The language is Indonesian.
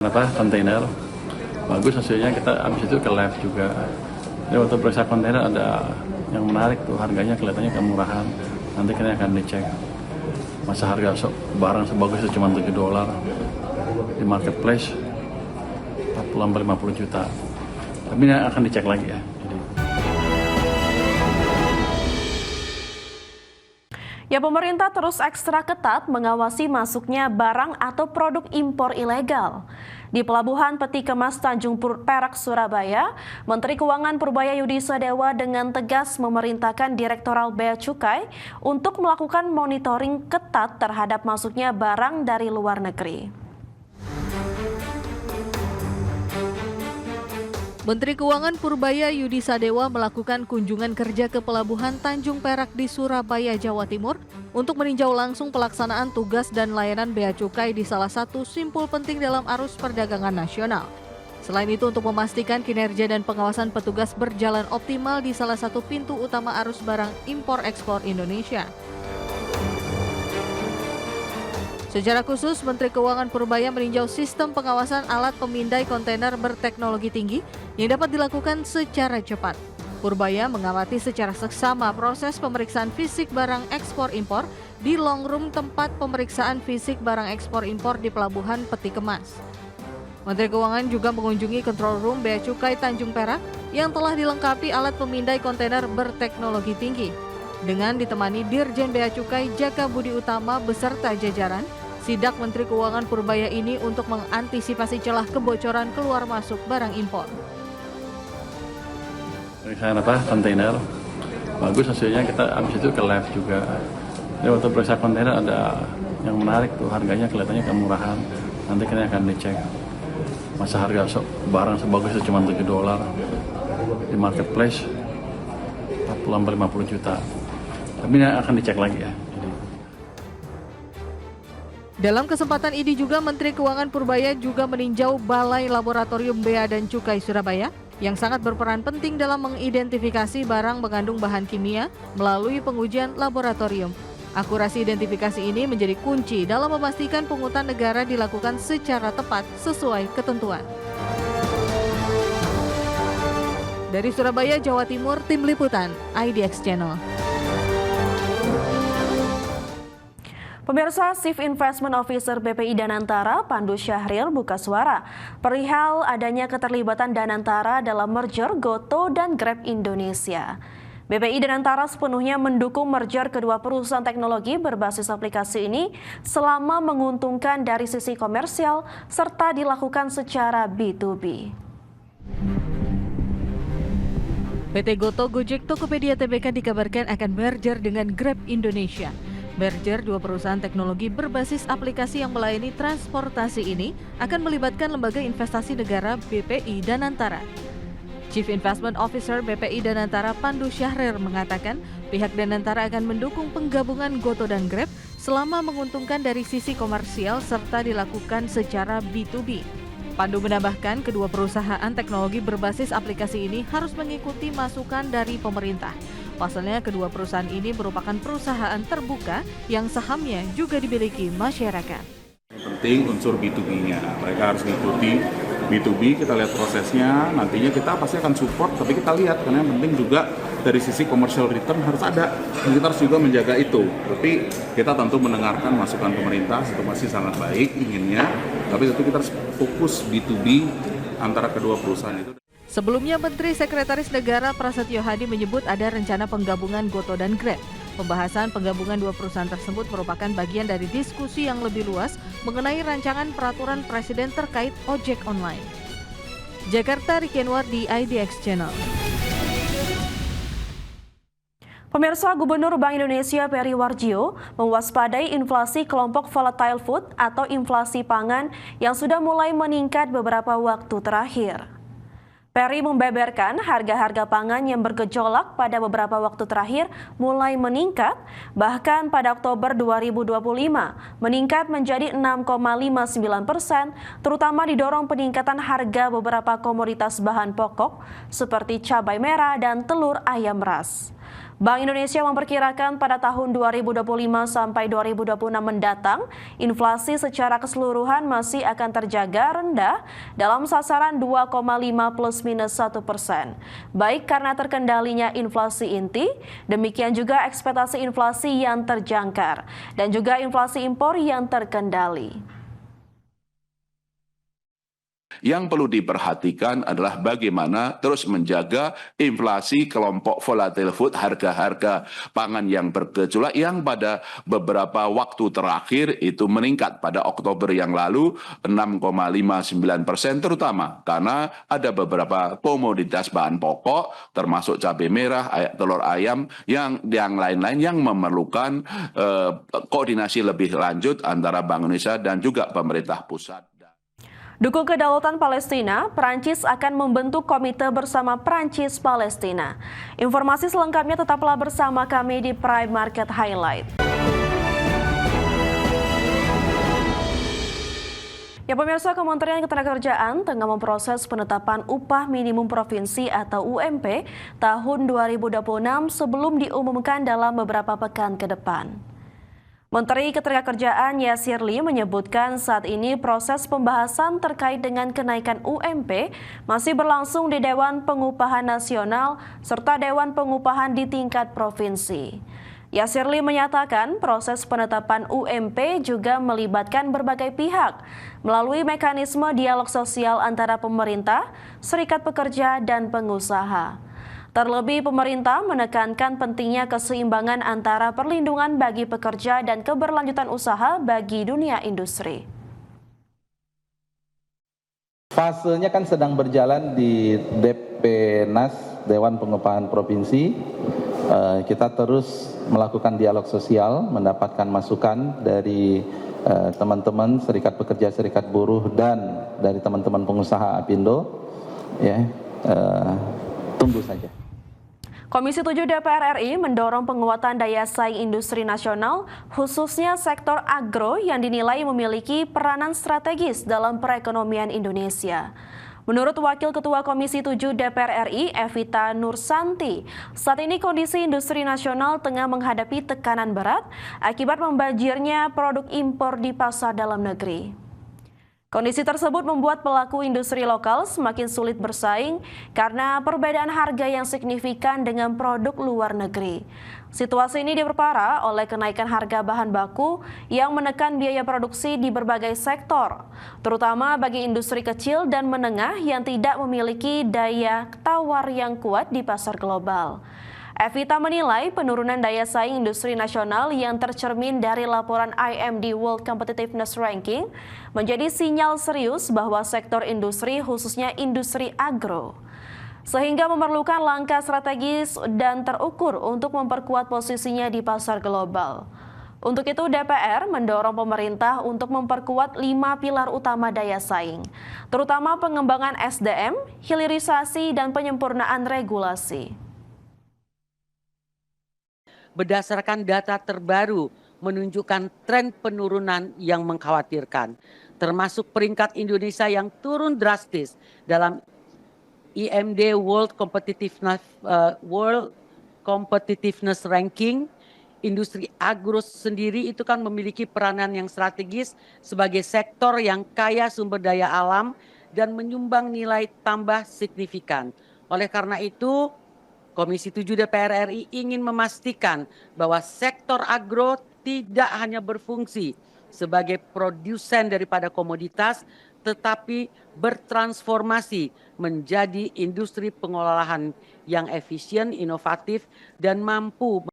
Kontainer bagus hasilnya, kita habis itu ke lab juga. Jadi waktu periksa kontainer ada yang menarik tuh, harganya kelihatannya kemurahan. Nanti kita akan dicek masa harga barang sebagus itu cuma $7 di marketplace 40-50 juta, tapi ini akan dicek lagi ya. Pemerintah terus ekstra ketat mengawasi masuknya barang atau produk impor ilegal. Di Pelabuhan Peti Kemas Tanjung Perak, Surabaya, Menteri Keuangan Purbaya Yudi Sadewa dengan tegas memerintahkan Direktorat Bea Cukai untuk melakukan monitoring ketat terhadap masuknya barang dari luar negeri. Menteri Keuangan Purbaya Yudi Sadewa melakukan kunjungan kerja ke Pelabuhan Tanjung Perak di Surabaya, Jawa Timur untuk meninjau langsung pelaksanaan tugas dan layanan Bea Cukai di salah satu simpul penting dalam arus perdagangan nasional. Selain itu, untuk memastikan kinerja dan pengawasan petugas berjalan optimal di salah satu pintu utama arus barang impor-ekspor Indonesia. Secara khusus, Menteri Keuangan Purbaya meninjau sistem pengawasan alat pemindai kontainer berteknologi tinggi yang dapat dilakukan secara cepat. Purbaya mengamati secara seksama proses pemeriksaan fisik barang ekspor-impor di long room tempat pemeriksaan fisik barang ekspor-impor di Pelabuhan Peti Kemas. Menteri Keuangan juga mengunjungi control room Bea Cukai Tanjung Perak yang telah dilengkapi alat pemindai kontainer berteknologi tinggi. Dengan ditemani Dirjen Bea Cukai Jaka Budi Utama beserta jajaran, sidak Menteri Keuangan Purbaya ini untuk mengantisipasi celah kebocoran keluar masuk barang impor. Periksa kontainer bagus hasilnya, kita habis itu ke lab juga. Jadi waktu periksa kontainer ada yang menarik tuh, harganya kelihatannya kemurahan. Nanti kita akan dicek masa harga barang sebagus itu cuma $7 di marketplace 40-50 juta, tapi ini akan dicek lagi ya. Dalam kesempatan ini juga Menteri Keuangan Purbaya juga meninjau Balai Laboratorium Bea dan Cukai Surabaya yang sangat berperan penting dalam mengidentifikasi barang mengandung bahan kimia melalui pengujian laboratorium. Akurasi identifikasi ini menjadi kunci dalam memastikan pungutan negara dilakukan secara tepat sesuai ketentuan. Dari Surabaya, Jawa Timur, Tim Liputan, IDX Channel. Pemirsa, Chief Investment Officer BPI Danantara, Pandu Syahril, buka suara perihal adanya keterlibatan Danantara dalam merger Goto dan Grab Indonesia. BPI Danantara sepenuhnya mendukung merger kedua perusahaan teknologi berbasis aplikasi ini selama menguntungkan dari sisi komersial serta dilakukan secara B2B. PT Goto Gojek Tokopedia Tbk dikabarkan akan merger dengan Grab Indonesia. Merger dua perusahaan teknologi berbasis aplikasi yang melayani transportasi ini akan melibatkan lembaga investasi negara BPI Danantara. Chief Investment Officer BPI Danantara Pandu Syahril mengatakan pihak Danantara akan mendukung penggabungan Goto dan Grab selama menguntungkan dari sisi komersial serta dilakukan secara B2B. Pandu menambahkan kedua perusahaan teknologi berbasis aplikasi ini harus mengikuti masukan dari pemerintah. Pasalnya kedua perusahaan ini merupakan perusahaan terbuka yang sahamnya juga dimiliki masyarakat. Yang penting unsur B2B-nya, mereka harus mengikuti B2B, kita lihat prosesnya, nantinya kita pasti akan support, tapi kita lihat, karena yang penting juga dari sisi commercial return harus ada, dan kita harus juga menjaga itu. Tapi kita tentu mendengarkan masukan pemerintah, itu masih sangat baik inginnya, tapi tentu kita harus fokus B2B antara kedua perusahaan itu. Sebelumnya, Menteri Sekretaris Negara Prasetyo Hadi menyebut ada rencana penggabungan Goto dan Grab. Pembahasan penggabungan dua perusahaan tersebut merupakan bagian dari diskusi yang lebih luas mengenai rancangan peraturan Presiden terkait ojek online. Jakarta, Rikenwar di IDX Channel. Pemirsa, Gubernur Bank Indonesia Peri Warjio mewaspadai inflasi kelompok volatile food atau inflasi pangan yang sudah mulai meningkat beberapa waktu terakhir. Peri membeberkan harga-harga pangan yang bergejolak pada beberapa waktu terakhir mulai meningkat, bahkan pada Oktober 2025 meningkat menjadi 6,59%, terutama didorong peningkatan harga beberapa komoditas bahan pokok seperti cabai merah dan telur ayam ras. Bank Indonesia memperkirakan pada tahun 2025 sampai 2026 mendatang, inflasi secara keseluruhan masih akan terjaga rendah dalam sasaran 2,5 plus minus 1%. Baik karena terkendalinya inflasi inti, demikian juga ekspektasi inflasi yang terjangkar, dan juga inflasi impor yang terkendali. Yang perlu diperhatikan adalah bagaimana terus menjaga inflasi kelompok volatile food, harga-harga pangan yang bergejolak yang pada beberapa waktu terakhir itu meningkat pada Oktober yang lalu 6,59%, terutama karena ada beberapa komoditas bahan pokok termasuk cabai merah, telur ayam yang lain-lain yang memerlukan koordinasi lebih lanjut antara Bank Indonesia dan juga pemerintah pusat. Dukung kedaulatan Palestina, Prancis akan membentuk komite bersama Prancis Palestina. Informasi selengkapnya tetaplah bersama kami di Prime Market Highlight. Ya pemirsa, Kementerian Ketenagakerjaan tengah memproses penetapan upah minimum provinsi atau UMP tahun 2026 sebelum diumumkan dalam beberapa pekan ke depan. Menteri Ketenagakerjaan Yasir Lee menyebutkan saat ini proses pembahasan terkait dengan kenaikan UMP masih berlangsung di Dewan Pengupahan Nasional serta Dewan Pengupahan di tingkat provinsi. Yasir Lee menyatakan proses penetapan UMP juga melibatkan berbagai pihak melalui mekanisme dialog sosial antara pemerintah, serikat pekerja, dan pengusaha. Terlebih, pemerintah menekankan pentingnya keseimbangan antara perlindungan bagi pekerja dan keberlanjutan usaha bagi dunia industri. Fasenya kan sedang berjalan di DPNAS, Dewan Pengupahan Provinsi. Kita terus melakukan dialog sosial, mendapatkan masukan dari teman-teman serikat pekerja, serikat buruh, dan dari teman-teman pengusaha Apindo. Ya, tunggu saja. Komisi 7 DPR RI mendorong penguatan daya saing industri nasional, khususnya sektor agro yang dinilai memiliki peranan strategis dalam perekonomian Indonesia. Menurut Wakil Ketua Komisi 7 DPR RI, Evita Nursanti, saat ini kondisi industri nasional tengah menghadapi tekanan berat akibat membajirnya produk impor di pasar dalam negeri. Kondisi tersebut membuat pelaku industri lokal semakin sulit bersaing karena perbedaan harga yang signifikan dengan produk luar negeri. Situasi ini diperparah oleh kenaikan harga bahan baku yang menekan biaya produksi di berbagai sektor, terutama bagi industri kecil dan menengah yang tidak memiliki daya tawar yang kuat di pasar global. Evita menilai penurunan daya saing industri nasional yang tercermin dari laporan IMD World Competitiveness Ranking menjadi sinyal serius bahwa sektor industri, khususnya industri agro, sehingga memerlukan langkah strategis dan terukur untuk memperkuat posisinya di pasar global. Untuk itu, DPR mendorong pemerintah untuk memperkuat 5 pilar utama daya saing, terutama pengembangan SDM, hilirisasi, dan penyempurnaan regulasi. Berdasarkan data terbaru menunjukkan tren penurunan yang mengkhawatirkan, termasuk peringkat Indonesia yang turun drastis dalam IMD World Competitiveness Ranking. Industri agro sendiri itu kan memiliki peranan yang strategis sebagai sektor yang kaya sumber daya alam dan menyumbang nilai tambah signifikan. Oleh karena itu, Komisi 7 DPR RI ingin memastikan bahwa sektor agro tidak hanya berfungsi sebagai produsen daripada komoditas, tetapi bertransformasi menjadi industri pengolahan yang efisien, inovatif, dan mampu